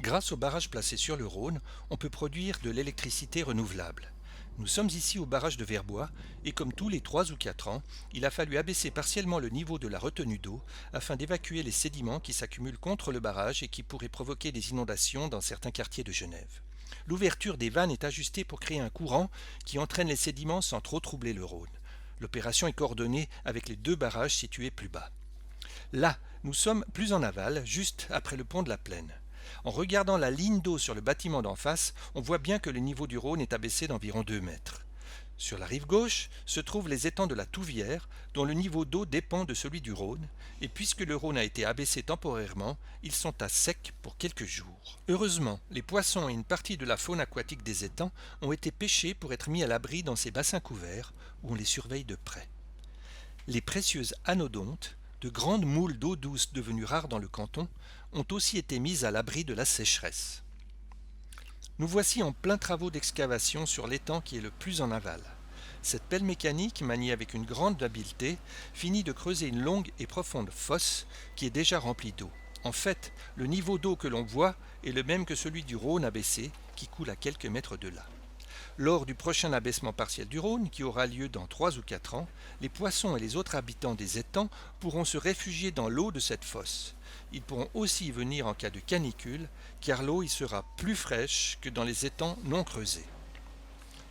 Grâce aux barrages placés sur le Rhône, on peut produire de l'électricité renouvelable. Nous sommes ici au barrage de Verbois et comme tous les 3 ou 4 ans, il a fallu abaisser partiellement le niveau de la retenue d'eau afin d'évacuer les sédiments qui s'accumulent contre le barrage et qui pourraient provoquer des inondations dans certains quartiers de Genève. L'ouverture des vannes est ajustée pour créer un courant qui entraîne les sédiments sans trop troubler le Rhône. L'opération est coordonnée avec les 2 barrages situés plus bas. Là, nous sommes plus en aval, juste après le pont de la Plaine. En regardant la ligne d'eau sur le bâtiment d'en face, on voit bien que le niveau du Rhône est abaissé d'environ 2 mètres. Sur la rive gauche se trouvent les étangs de la Touvière, dont le niveau d'eau dépend de celui du Rhône, et puisque le Rhône a été abaissé temporairement, ils sont à sec pour quelques jours. Heureusement, les poissons et une partie de la faune aquatique des étangs ont été pêchés pour être mis à l'abri dans ces bassins couverts, où on les surveille de près. Les précieuses anodontes, de grandes moules d'eau douce devenues rares dans le canton, ont aussi été mises à l'abri de la sécheresse. Nous voici en plein travaux d'excavation sur l'étang qui est le plus en aval. Cette pelle mécanique, maniée avec une grande habileté, finit de creuser une longue et profonde fosse qui est déjà remplie d'eau. En fait, le niveau d'eau que l'on voit est le même que celui du Rhône abaissé, qui coule à quelques mètres de là. Lors du prochain abaissement partiel du Rhône, qui aura lieu dans 3 ou 4 ans, les poissons et les autres habitants des étangs pourront se réfugier dans l'eau de cette fosse. Ils pourront aussi y venir en cas de canicule, car l'eau y sera plus fraîche que dans les étangs non creusés.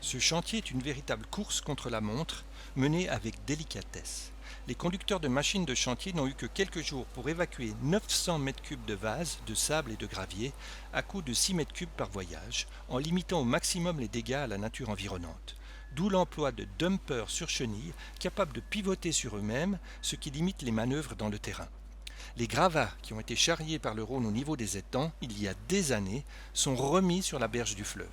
Ce chantier est une véritable course contre la montre, menée avec délicatesse. Les conducteurs de machines de chantier n'ont eu que quelques jours pour évacuer 900 m3 de vase, de sable et de gravier, à coût de 6 m3 par voyage, en limitant au maximum les dégâts à la nature environnante. D'où l'emploi de dumpers sur chenilles, capables de pivoter sur eux-mêmes, ce qui limite les manœuvres dans le terrain. Les gravats qui ont été charriés par le Rhône au niveau des étangs, il y a des années, sont remis sur la berge du fleuve.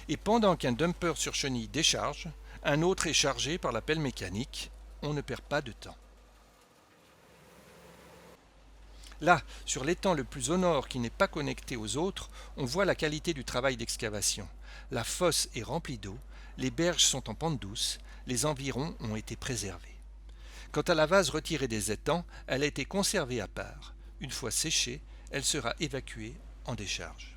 Et pendant qu'un dumper sur chenille décharge, un autre est chargé par la pelle mécanique. On ne perd pas de temps. Là, sur l'étang le plus au nord qui n'est pas connecté aux autres, on voit la qualité du travail d'excavation. La fosse est remplie d'eau, les berges sont en pente douce, les environs ont été préservés. Quant à la vase retirée des étangs, elle a été conservée à part. Une fois séchée, elle sera évacuée en décharge.